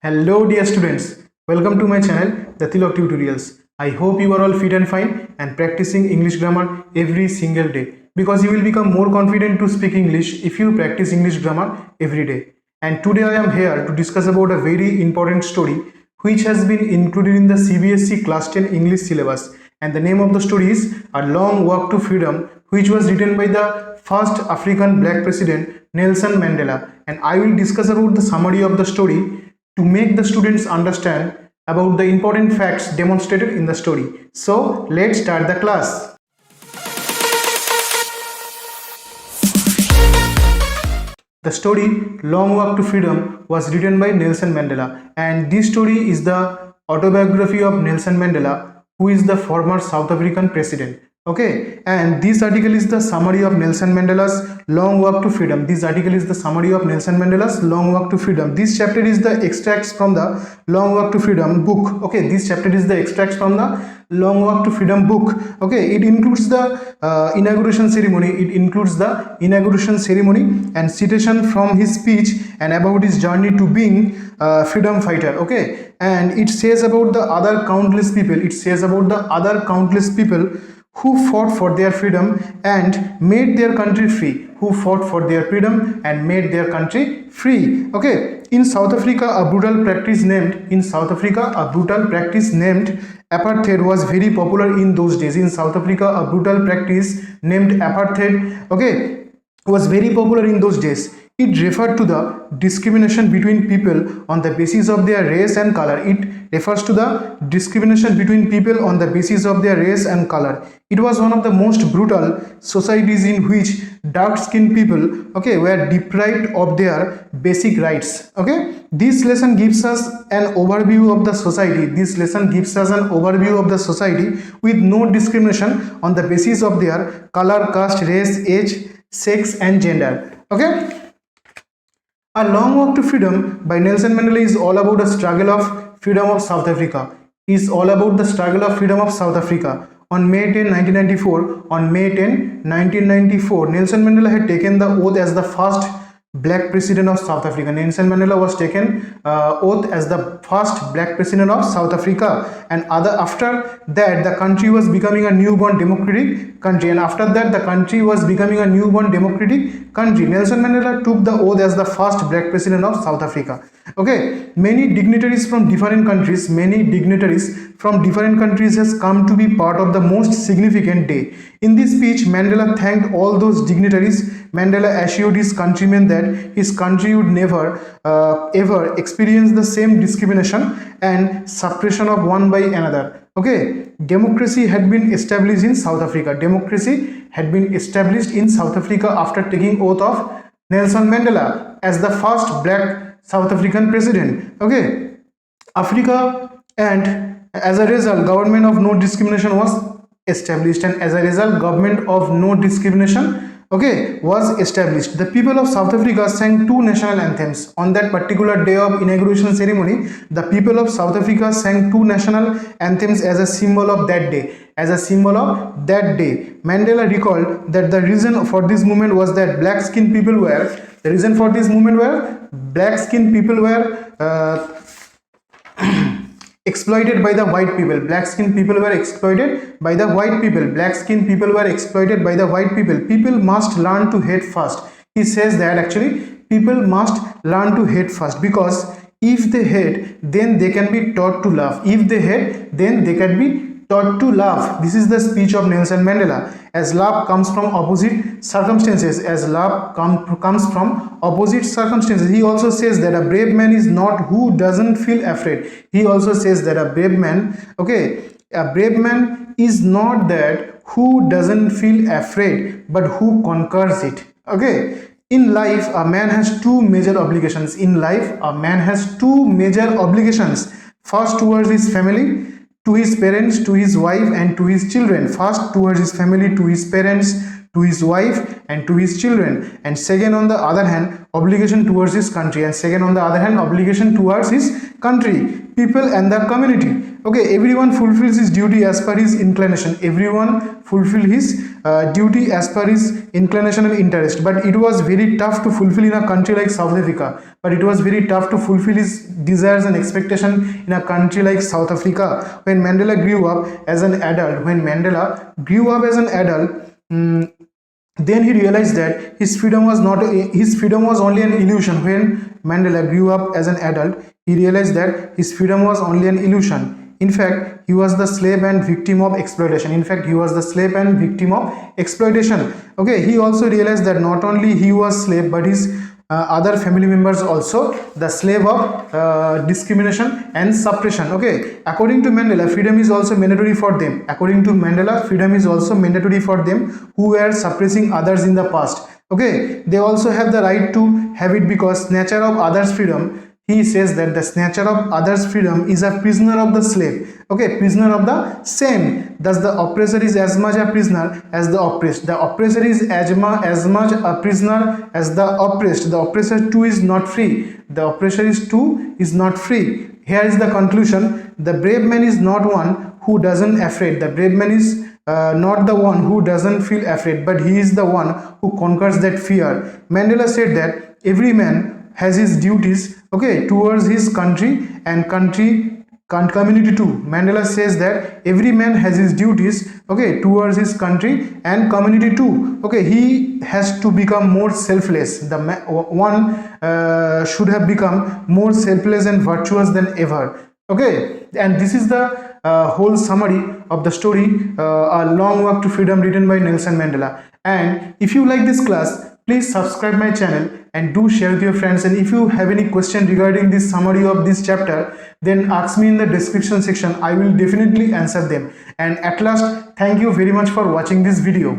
Hello dear students, welcome to my channel The Tilak Tutorials. I hope you are all fit and fine and practicing English grammar every single day because you will become more confident to speak English if you practice English grammar every day. And today I am here to discuss about a very important story which has been included in the CBSE Class 10 English syllabus, and the name of the story is A Long Walk to Freedom, which was written by the first African black president Nelson Mandela. And I will discuss about the summary of the story to make the students understand about the important facts demonstrated in the story. So let's start the class. The story Long Walk to Freedom was written by Nelson Mandela, and this story is the autobiography of Nelson Mandela, who is the former South African president. Okay, and this article is the summary of Nelson Mandela's Long Walk to Freedom. This article is the summary of Nelson Mandela's Long Walk to Freedom. This chapter is the extracts from the Long Walk to Freedom book. Okay, this chapter is the extracts from the Long Walk to Freedom book. Okay, it includes the inauguration ceremony. It includes the inauguration ceremony and citation from his speech and about his journey to being a freedom fighter. Okay, and it says about the other countless people. It says about the other countless people who fought for their freedom and made their country free, who fought for their freedom and made their country free. Okay, in South Africa a brutal practice named apartheid was very popular in those days. In South Africa a brutal practice named apartheid, okay, was very popular in those days. It referred to the discrimination between people on the basis of their race and color. It refers to the discrimination between people on the basis of their race and color. It was one of the most brutal societies in which dark-skinned people, okay, were deprived of their basic rights. Okay, this lesson gives us an overview of the society. This lesson gives us an overview of the society with no discrimination on the basis of their color, caste, race, age, sex, and gender. Okay. A Long Walk to Freedom by Nelson Mandela is all about the struggle of freedom of South Africa. Is all about the struggle of freedom of South Africa. On May 10, 1994, Nelson Mandela had taken the oath as the first black president of South Africa. Nelson Mandela was taken oath as the first black president of South Africa, and after that the country was becoming a newborn democratic country. Nelson Mandela took the oath as the first black president of South Africa. Okay, many dignitaries from different countries has come to be part of the most significant day. In this speech, Mandela thanked all those dignitaries. Mandela assured his countrymen that his country would never ever experience the same discrimination and suppression of one by another. Okay, democracy had been established in South Africa. Democracy had been established in South Africa after taking oath of Nelson Mandela as the first black South African president. Okay, Africa, and as a result, government of no discrimination was established, and as a result, government of no discrimination, okay, was established. The people of South Africa sang two national anthems on that particular day of inauguration ceremony. The people of South Africa sang two national anthems as a symbol of that day. Mandela recalled that the reason for this movement was that black-skinned people were exploited by the white people. Black-skinned people were exploited by the white people. People must learn to hate first. He says that actually people must learn to hate first, because if they hate, then they can be taught to love. This is the speech of Nelson Mandela. As love comes from opposite circumstances. He also says that a brave man is not who doesn't feel afraid. A brave man is not that who doesn't feel afraid, but who conquers it. Okay. In life, a man has two major obligations. First, towards his family, to his parents, to his wife, and to his children. First, towards his family, to his parents, to his wife, and to his children. And second, on the other hand, obligation towards his country. country, people and the community. Okay, everyone fulfills his duty as per his inclination. Everyone fulfill his duty as per his inclination and interest, but it was very tough to fulfill in a country like South Africa. But it was very tough to fulfill his desires and expectation in a country like South Africa. When Mandela grew up as an adult, then he realized that his freedom was only an illusion. When Mandela grew up as an adult, he realized that his freedom was only an illusion. In fact, he was the slave and victim of exploitation. Okay, he also realized that not only he was slave, but his other family members also the slave of discrimination and suppression. Okay, according to Mandela, freedom is also mandatory for them. Who were suppressing others in the past. Okay, they also have the right to have it, because snatcher of others' freedom, he says that the snatcher of others' freedom is a prisoner of the slave. Okay, prisoner of the same. Thus the oppressor is as much a prisoner as the oppressed. The oppressor is as much a prisoner as the oppressed. The oppressor too is not free. Here is the conclusion. The brave man is not one who doesn't afraid. The brave man is not the one who doesn't feel afraid, but he is the one who conquers that fear. Mandela said that every man has his duties, okay, towards his country and community too. Mandela says that every man has his duties, okay, towards his country and community too. Okay, he has to become more selfless. One should have become more selfless and virtuous than ever. Okay, and this is the whole summary of the story, A Long Walk to Freedom, written by Nelson Mandela. And if you like this class, please subscribe my channel and do share with your friends. And if you have any question regarding this summary of this chapter, then ask me in the description section. I will definitely answer them. And at last, thank you very much for watching this video.